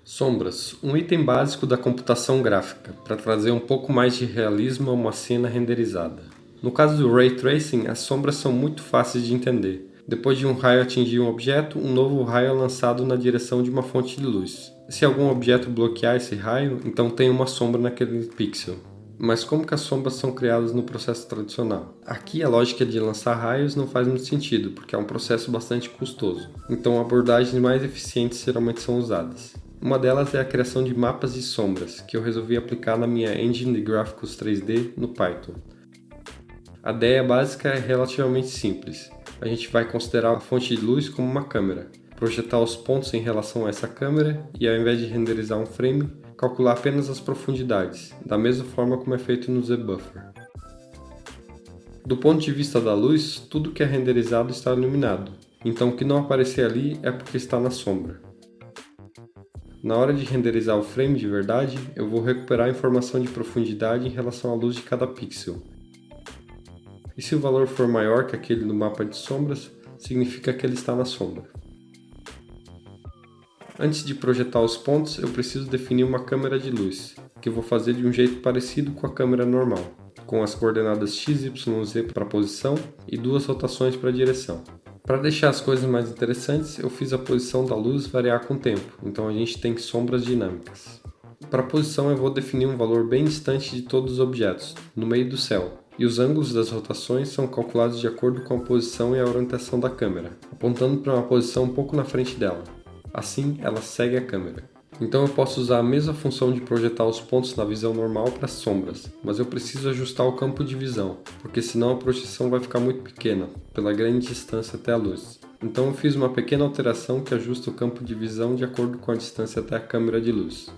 Sombras, um item básico da computação gráfica, para trazer um pouco mais de realismo a uma cena renderizada. No caso do Ray Tracing, as sombras são muito fáceis de entender. Depois de um raio atingir um objeto, um novo raio é lançado na direção de uma fonte de luz. Se algum objeto bloquear esse raio, então tem uma sombra naquele pixel. Mas como que as sombras são criadas no processo tradicional? Aqui a lógica de lançar raios não faz muito sentido, porque é um processo bastante custoso. Então abordagens mais eficientes geralmente são usadas. Uma delas é a criação de mapas de sombras, que eu resolvi aplicar na minha engine de gráficos 3D no Python. A ideia básica é relativamente simples. A gente vai considerar a fonte de luz como uma câmera, projetar os pontos em relação a essa câmera e, ao invés de renderizar um frame, calcular apenas as profundidades, da mesma forma como é feito no ZBuffer. Do ponto de vista da luz, tudo que é renderizado está iluminado, então o que não aparecer ali é porque está na sombra. Na hora de renderizar o frame de verdade, eu vou recuperar a informação de profundidade em relação à luz de cada pixel. E se o valor for maior que aquele do mapa de sombras, significa que ele está na sombra. Antes de projetar os pontos, eu preciso definir uma câmera de luz, que eu vou fazer de um jeito parecido com a câmera normal, com as coordenadas x, y, z para a posição e 2 rotações para a direção. Para deixar as coisas mais interessantes, eu fiz a posição da luz variar com o tempo, então a gente tem sombras dinâmicas. Para a posição eu vou definir um valor bem distante de todos os objetos, no meio do céu, e os ângulos das rotações são calculados de acordo com a posição e a orientação da câmera, apontando para uma posição um pouco na frente dela. Assim, ela segue a câmera. Então eu posso usar a mesma função de projetar os pontos na visão normal para as sombras, mas eu preciso ajustar o campo de visão, porque senão a projeção vai ficar muito pequena, pela grande distância até a luz. Então eu fiz uma pequena alteração que ajusta o campo de visão de acordo com a distância até a câmera de luz.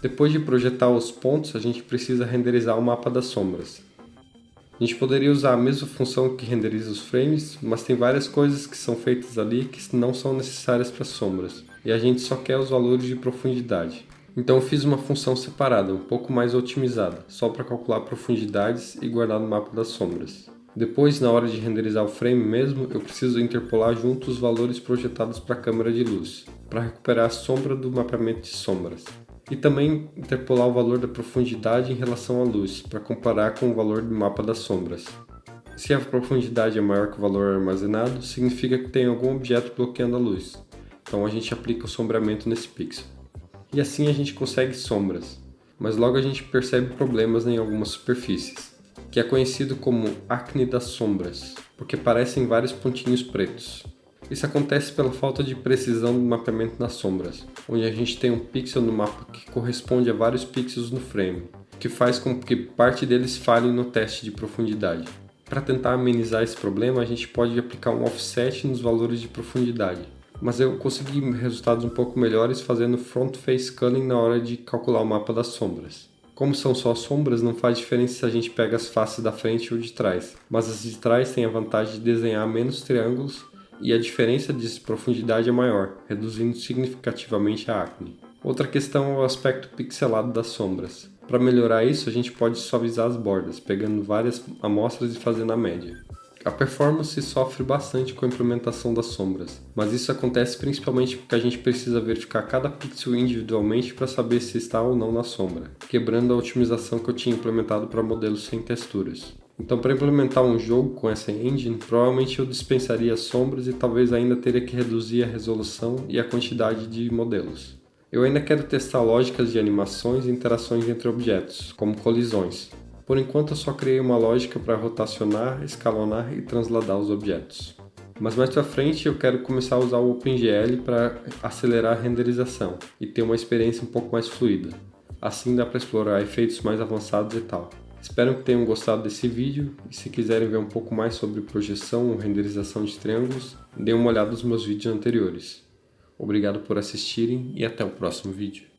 Depois de projetar os pontos, a gente precisa renderizar o mapa das sombras. A gente poderia usar a mesma função que renderiza os frames, mas tem várias coisas que são feitas ali que não são necessárias para as sombras, e a gente só quer os valores de profundidade. Então eu fiz uma função separada, um pouco mais otimizada, só para calcular profundidades e guardar no mapa das sombras. Depois, na hora de renderizar o frame mesmo, eu preciso interpolar junto os valores projetados para a câmera de luz, para recuperar a sombra do mapeamento de sombras. E também interpolar o valor da profundidade em relação à luz, para comparar com o valor do mapa das sombras. Se a profundidade é maior que o valor armazenado, significa que tem algum objeto bloqueando a luz. Então a gente aplica o sombreamento nesse pixel. E assim a gente consegue sombras, mas logo a gente percebe problemas em algumas superfícies, que é conhecido como acne das sombras, porque parecem vários pontinhos pretos. Isso acontece pela falta de precisão do mapeamento nas sombras, onde a gente tem um pixel no mapa que corresponde a vários pixels no frame, que faz com que parte deles falhe no teste de profundidade. Para tentar amenizar esse problema, a gente pode aplicar um offset nos valores de profundidade, mas eu consegui resultados um pouco melhores fazendo front face culling na hora de calcular o mapa das sombras. Como são só sombras, não faz diferença se a gente pega as faces da frente ou de trás, mas as de trás têm a vantagem de desenhar menos triângulos e a diferença de profundidade é maior, reduzindo significativamente a acne. Outra questão é o aspecto pixelado das sombras. Para melhorar isso, a gente pode suavizar as bordas, pegando várias amostras e fazendo a média. A performance sofre bastante com a implementação das sombras, mas isso acontece principalmente porque a gente precisa verificar cada pixel individualmente para saber se está ou não na sombra, quebrando a otimização que eu tinha implementado para modelos sem texturas. Então, para implementar um jogo com essa engine, provavelmente eu dispensaria as sombras e talvez ainda teria que reduzir a resolução e a quantidade de modelos. Eu ainda quero testar lógicas de animações e interações entre objetos, como colisões. Por enquanto eu só criei uma lógica para rotacionar, escalonar e transladar os objetos. Mas mais para frente eu quero começar a usar o OpenGL para acelerar a renderização e ter uma experiência um pouco mais fluida. Assim dá para explorar efeitos mais avançados e tal. Espero que tenham gostado desse vídeo e se quiserem ver um pouco mais sobre projeção ou renderização de triângulos, dêem uma olhada nos meus vídeos anteriores. Obrigado por assistirem e até o próximo vídeo.